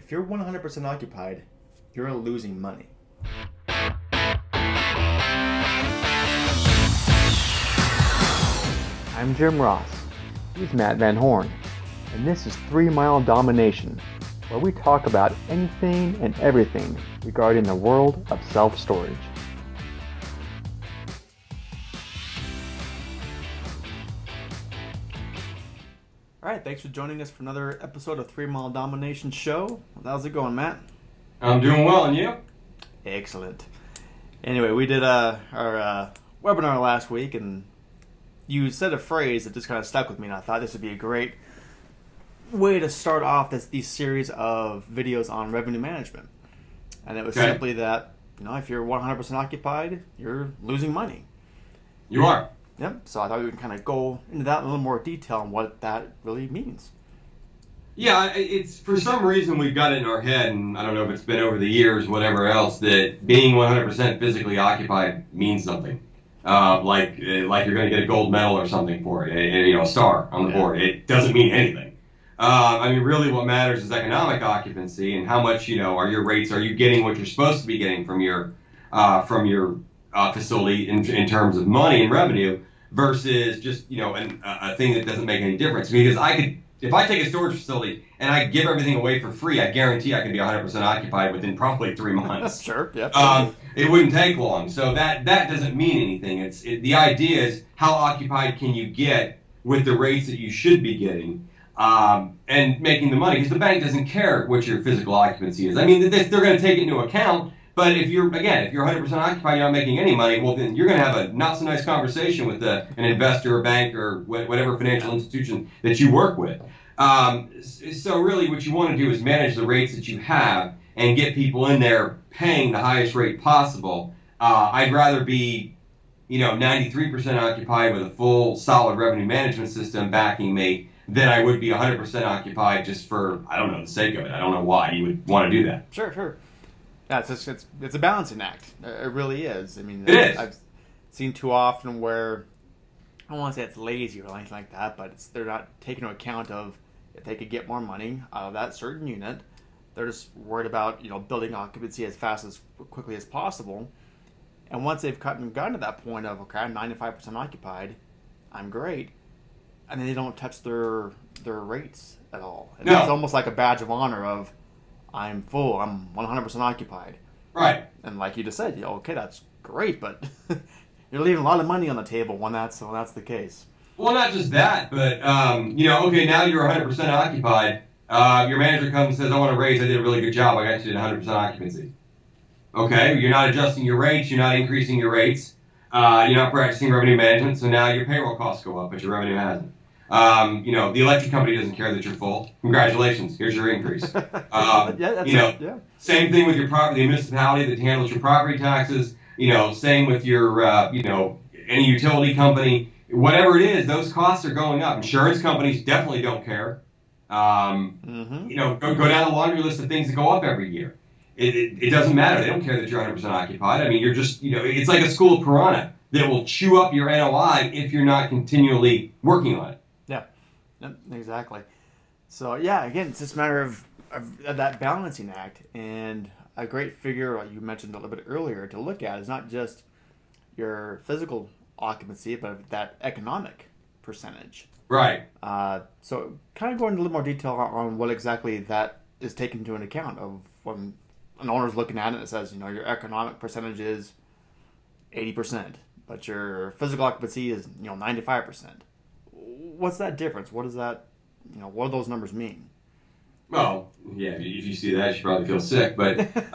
If you're 100% occupied, you're losing money. I'm Jim Ross. He's Matt VanHorn. And this is 3 Mile Domination, where we talk about anything and everything regarding the world of self-storage. All right, thanks for joining us for another episode of 3 Mile Domination Show. How's it going, Matt? I'm doing well, and you? Excellent. Anyway, we did our webinar last week, and you said a phrase that just kind of stuck with me, and I thought this would be a great way to start off these series of videos on revenue management. And it was simply that, if you're 100% occupied, you're losing money. You are. Yep. So I thought we would kind of go into that in a little more detail and what that really means. Yeah, it's for some reason we've got it in our head, and I don't know if it's been over the years, whatever else, that being 100% physically occupied means something. Like you're going to get a gold medal or something for it, a star on the board. It doesn't mean anything. Really what matters is economic occupancy and how much, are your rates, are you getting what you're supposed to be getting from your facility in terms of money and revenue versus just, a thing that doesn't make any difference. Because if I take a storage facility and I give everything away for free, I guarantee I can be 100% occupied within probably 3 months. Sure, yep. It wouldn't take long. So that doesn't mean anything. The idea is how occupied can you get with the rates that you should be getting and making the money. Because the bank doesn't care what your physical occupancy is. They're going to take it into account. But if you're 100% occupied, you're not making any money, well, then you're going to have a not so nice conversation with an investor or bank or whatever financial institution that you work with. So really what you want to do is manage the rates that you have and get people in there paying the highest rate possible. I'd rather be, 93% occupied with a full solid revenue management system backing me than I would be 100% occupied just for, the sake of it. I don't know why you would want to do that. Sure. Yeah, it's a balancing act. It really is. It is. I've seen too often where, I don't want to say it's lazy or anything like that, but they're not taking into account of if they could get more money out of that certain unit. They're just worried about, building occupancy as quickly as possible. And once they've gotten to that point of, okay, I'm 95% occupied, I'm great, and then they don't touch their rates at all. And no. It's almost like a badge of honor of, I'm full, I'm 100% occupied. Right. And like you just said, okay, that's great, but you're leaving a lot of money on the table when that's the case. Well, not just that, but, okay, now you're 100% occupied. Your manager comes and says, I want to raise, I did a really good job, I got you to 100% occupancy. Okay, you're not adjusting your rates, you're not increasing your rates, you're not practicing revenue management, so now your payroll costs go up, but your revenue hasn't. The electric company doesn't care that you're full. Congratulations, here's your increase. Same thing with your property, the municipality that handles your property taxes, same with your, any utility company, whatever it is, those costs are going up. Insurance companies definitely don't care. Go down the laundry list of things that go up every year. It doesn't matter. They don't care that you're 100% occupied. You're just, it's like a school of piranha that will chew up your NOI if you're not continually working on it. Yep, exactly. So again, it's just a matter of that balancing act, and a great figure like you mentioned a little bit earlier to look at is not just your physical occupancy, but that economic percentage. Right. So kind of go into a little more detail on what exactly that is taken into account of when an owner's looking at it and it says, your economic percentage is 80%, but your physical occupancy is, 95%. What's that difference? What does that, what do those numbers mean? Well, yeah, if you see that, you probably feel sick. But the fact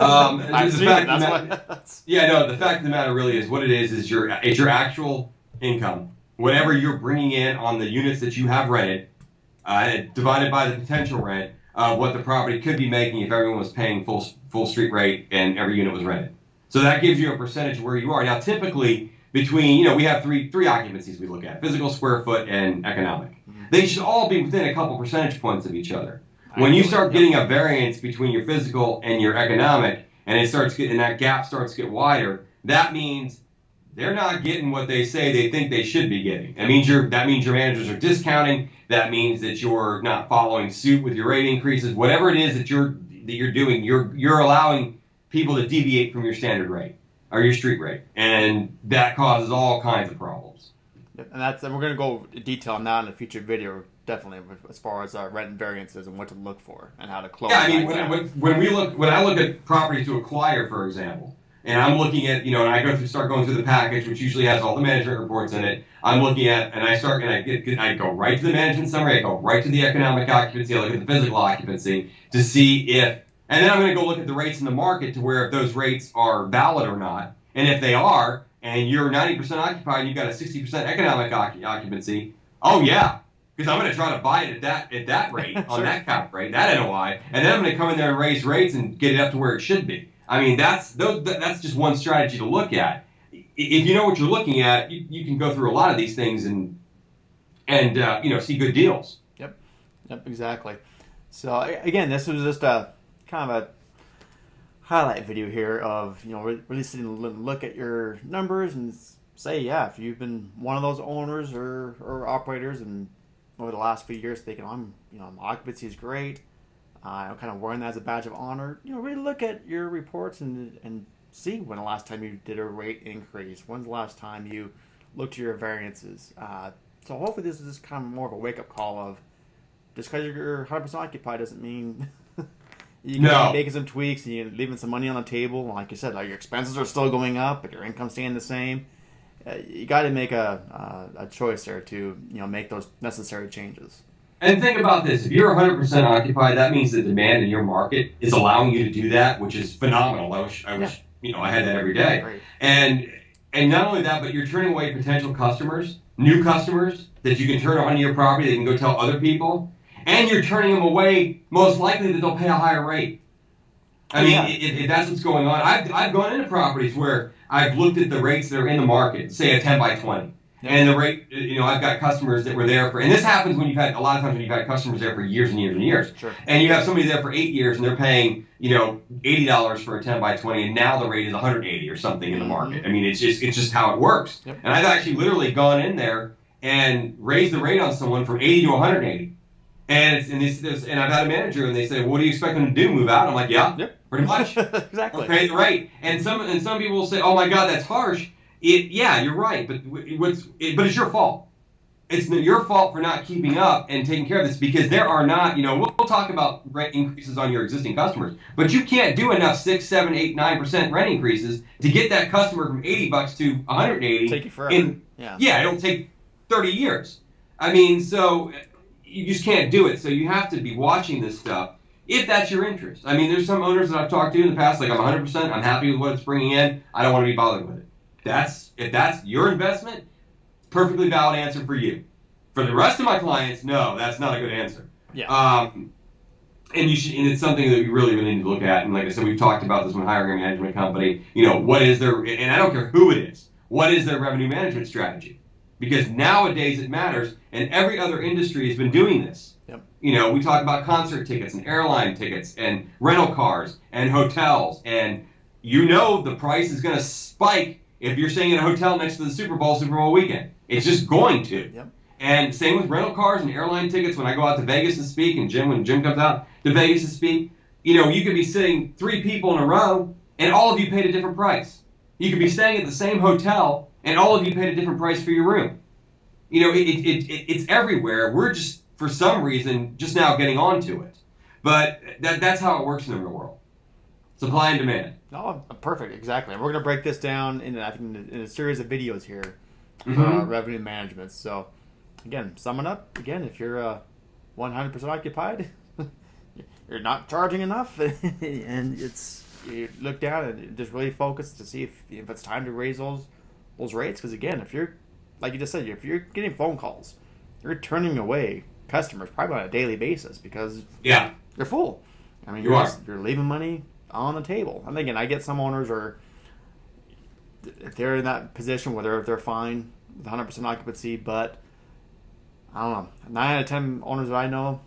of the matter really is what it is your actual income, whatever you're bringing in on the units that you have rented, divided by the potential rent of what the property could be making if everyone was paying full street rate and every unit was rented. So that gives you a percentage of where you are. Now, typically, between, we have three occupancies we look at, physical, square foot, and economic. Mm-hmm. They should all be within a couple percentage points of each other. When you start getting a variance between your physical and your economic, and that gap starts to get wider, that means they're not getting what they say they think they should be getting. That means your managers are discounting. That means that you're not following suit with your rate increases. Whatever it is that that you're doing, you're allowing people to deviate from your standard rate or your street rate, and that causes all kinds of problems. Yep, and we're going to go in detail on that in a future video, definitely, as far as rent and variances and what to look for and how to close. Yeah, I mean, when I look at properties to acquire, for example, and I'm looking at, and I start going through the package, which usually has all the management reports in it. I'm looking at, and I go right to the management summary, I go right to the economic occupancy, I look at the physical occupancy to see if, and then I'm going to go look at the rates in the market to where if those rates are valid or not, and if they are, and you're 90% occupied, and you've got a 60% economic occupancy, oh yeah, because I'm going to try to buy it at that rate, on Sure. that cap rate, that NOI, and then I'm going to come in there and raise rates and get it up to where it should be. I mean, that's just one strategy to look at. If you know what you're looking at, you can go through a lot of these things and see good deals. Yep, exactly. So again, this was just a kind of a highlight video here of really sitting and look at your numbers and say, yeah, if you've been one of those owners or operators and over the last few years thinking my occupancy is great, I'm kind of wearing that as a badge of honor. Really look at your reports and see when the last time you did a rate increase. When's the last time you looked at your variances? So hopefully this is just kind of more of a wake up call of just because you're 100% occupied doesn't mean you can be making some tweaks and you're leaving some money on the table. Like you said, your expenses are still going up, but your income's staying the same. You got to make a choice there to make those necessary changes. And think about this: if you're 100% occupied, that means the demand in your market is allowing you to do that, which is phenomenal. I wish I had that every day. Right. And not only that, but you're turning away potential customers, new customers that you can turn onto your property. They can go tell other people, and you're turning them away most likely that they'll pay a higher rate. I mean, if that's what's going on, I've gone into properties where I've looked at the rates that are in the market, say a 10 by 20. And the rate, I've got customers that were there for, and this happens when a lot of times when you've had customers there for years and years and years. Sure. And you have somebody there for 8 years and they're paying, $80 for a 10 by 20, and now the rate is $180 or something in the market. I mean, it's just how it works. Yep. And I've actually literally gone in there and raised the rate on someone from 80 to 180. And I've had a manager and they say, "What do you expect them to do? Move out?" I'm like, "Yeah, pretty much." Exactly. Or pay the rate. And some people will say, "Oh my God, that's harsh." Yeah, you're right, but it's your fault. It's your fault for not keeping up and taking care of this, because there are not, we'll talk about rent increases on your existing customers, but you can't do enough 6, 7, 8, 9% rent increases to get that customer from $80 to $180. Take you forever. Yeah, it'll take 30 years. I mean, so you just can't do it. So you have to be watching this stuff if that's your interest. I mean, there's some owners that I've talked to in the past, like, I'm 100%, I'm happy with what it's bringing in, I don't want to be bothered with it. If that's your investment, perfectly valid answer for you. For the rest of my clients, no, that's not a good answer. Yeah. And it's something that we really need to look at. And like I said, we've talked about this when hiring a management company. What is their, and I don't care who it is, what is their revenue management strategy? Because nowadays it matters, and every other industry has been doing this. Yep. We talk about concert tickets and airline tickets and rental cars and hotels, and the price is going to spike if you're staying in a hotel next to the Super Bowl weekend. It's just going to. Yep. And same with rental cars and airline tickets. When I go out to Vegas to speak, and when Jim comes out to Vegas to speak, you could be sitting 3 people in a row, and all of you paid a different price. You could be staying at the same hotel, and all of you paid a different price for your room. It's everywhere. We're just, for some reason, just now getting onto it. But that's how it works in the real world. Supply and demand. Oh, perfect, exactly. And we're going to break this down in a series of videos here for revenue management. So, again, summing up, if you're 100% occupied, you're not charging enough, and you look down and just really focus to see if it's time to raise those rates. Because, again, if you're, like you just said, if you're getting phone calls, you're turning away customers probably on a daily basis because you're full. I mean, you're leaving money on the table. And again, I get some owners if they're in that position where they're fine with 100% occupancy, but I don't know, 9 out of 10 owners that I know,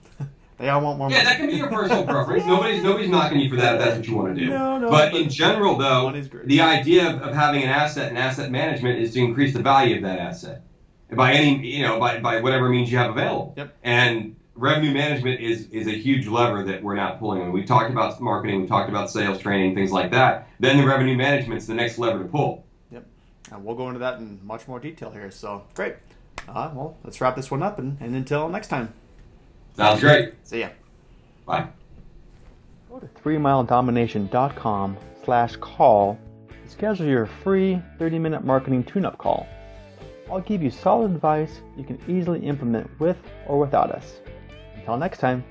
they all want more money. Yeah, that can be your personal preference. Nobody's knocking you for that if that's what you want to do. No, but in general, though, the idea of having an asset and asset management is to increase the value of that asset by by whatever means you have available. Yep. And revenue management is a huge lever that we're not pulling. And we talked about marketing, we talked about sales training, things like that. Then the revenue management's the next lever to pull. Yep. And we'll go into that in much more detail here. So great. Well, let's wrap this one up, and until next time. Sounds great. See ya. Bye. Go to 3miledomination.com/call to schedule your free 30-minute marketing tune-up call. I'll give you solid advice you can easily implement with or without us. Until next time.